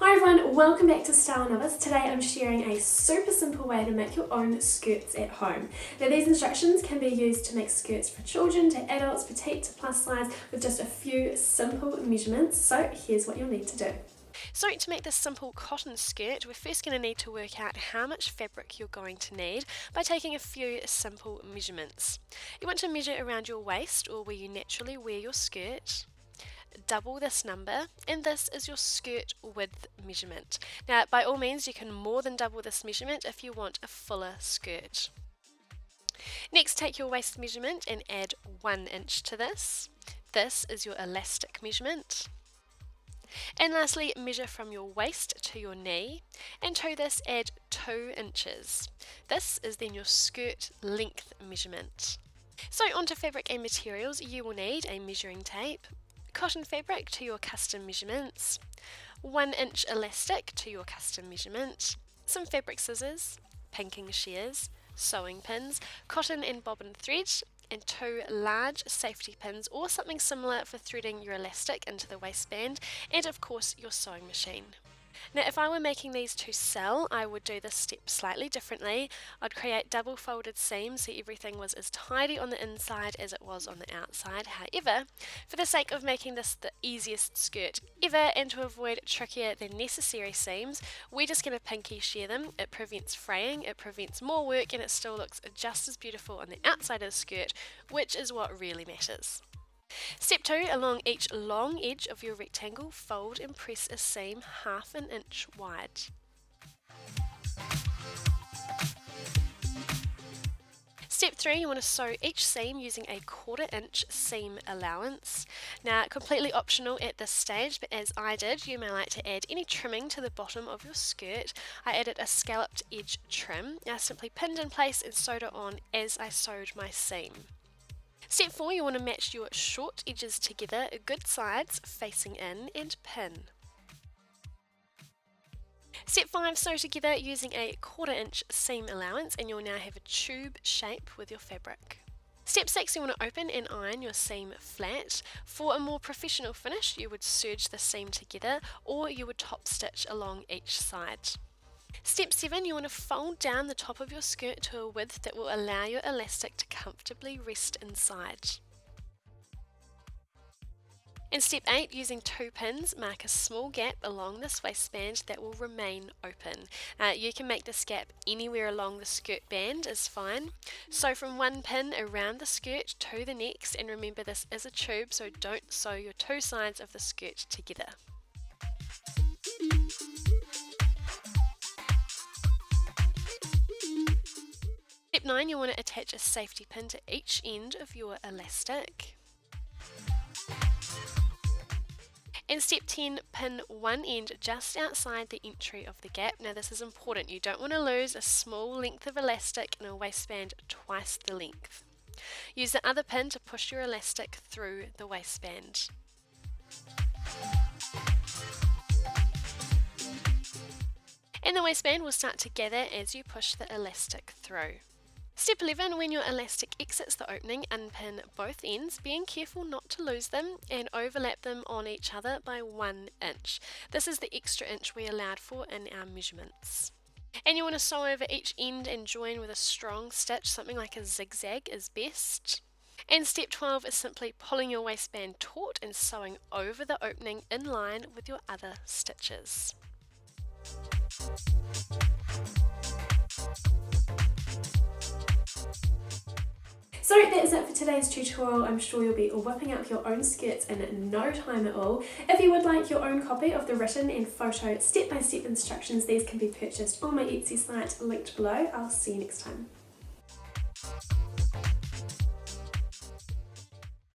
Hi everyone, welcome back to StyleNovice. Today I'm sharing a super simple way to make your own skirts at home. Now these instructions can be used to make skirts for children, to adults, petite to plus size with just a few simple measurements. So here's what you'll need to do. So to make this simple cotton skirt, we're first going to need to work out how much fabric you're going to need by taking a few simple measurements. You want to measure around your waist or where you naturally wear your skirt. Double this number, and this is your skirt width measurement. Now by all means you can more than double this measurement if you want a fuller skirt. Next, take your waist measurement and add 1 inch to this. This is your elastic measurement. And lastly, measure from your waist to your knee, and to this add 2 inches. This is then your skirt length measurement. So onto fabric and materials, you will need a measuring tape, cotton fabric to your custom measurements, 1 inch elastic to your custom measurement, some fabric scissors, pinking shears, sewing pins, cotton and bobbin thread, and 2 large safety pins or something similar for threading your elastic into the waistband, and of course your sewing machine. Now if I were making these to sell, I would do this step slightly differently. I'd create double folded seams so everything was as tidy on the inside as it was on the outside. However, for the sake of making this the easiest skirt ever and to avoid trickier than necessary seams, we're just going to pinky shear them. It prevents fraying, it prevents more work, and it still looks just as beautiful on the outside of the skirt, which is what really matters. Step 2, along each long edge of your rectangle, fold and press a seam 1/2 inch wide. Step 3, you want to sew each seam using a 1/4 inch seam allowance. Now, completely optional at this stage, but as I did, you may like to add any trimming to the bottom of your skirt. I added a scalloped edge trim. I simply pinned in place and sewed it on as I sewed my seam. Step 4, you want to match your short edges together, good sides facing in, and pin. Step 5, sew together using a 1/4 inch seam allowance, and you'll now have a tube shape with your fabric. Step 6, you want to open and iron your seam flat. For a more professional finish, you would serge the seam together, or you would top stitch along each side. Step 7, you want to fold down the top of your skirt to a width that will allow your elastic to comfortably rest inside. In step 8, using 2 pins, mark a small gap along this waistband that will remain open. You can make this gap anywhere along the skirt band is fine. Sew from 1 pin around the skirt to the next, and remember this is a tube, so don't sew your 2 sides of the skirt together. Step 9, you want to attach a safety pin to each end of your elastic. And step 10, pin one end just outside the entry of the gap. Now this is important, you don't want to lose a small length of elastic in a waistband twice the length. Use the other pin to push your elastic through the waistband. And the waistband will start to gather as you push the elastic through. Step 11, when your elastic exits the opening, unpin both ends, being careful not to lose them, and overlap them on each other by 1 inch. This is the extra inch we allowed for in our measurements. And you want to sew over each end and join with a strong stitch, something like a zigzag is best. And step 12 is simply pulling your waistband taut and sewing over the opening in line with your other stitches. So that is it for today's tutorial. I'm sure you'll be whipping up your own skirts in no time at all. If you would like your own copy of the written and photo step-by-step instructions, these can be purchased on my Etsy site linked below. I'll see you next time.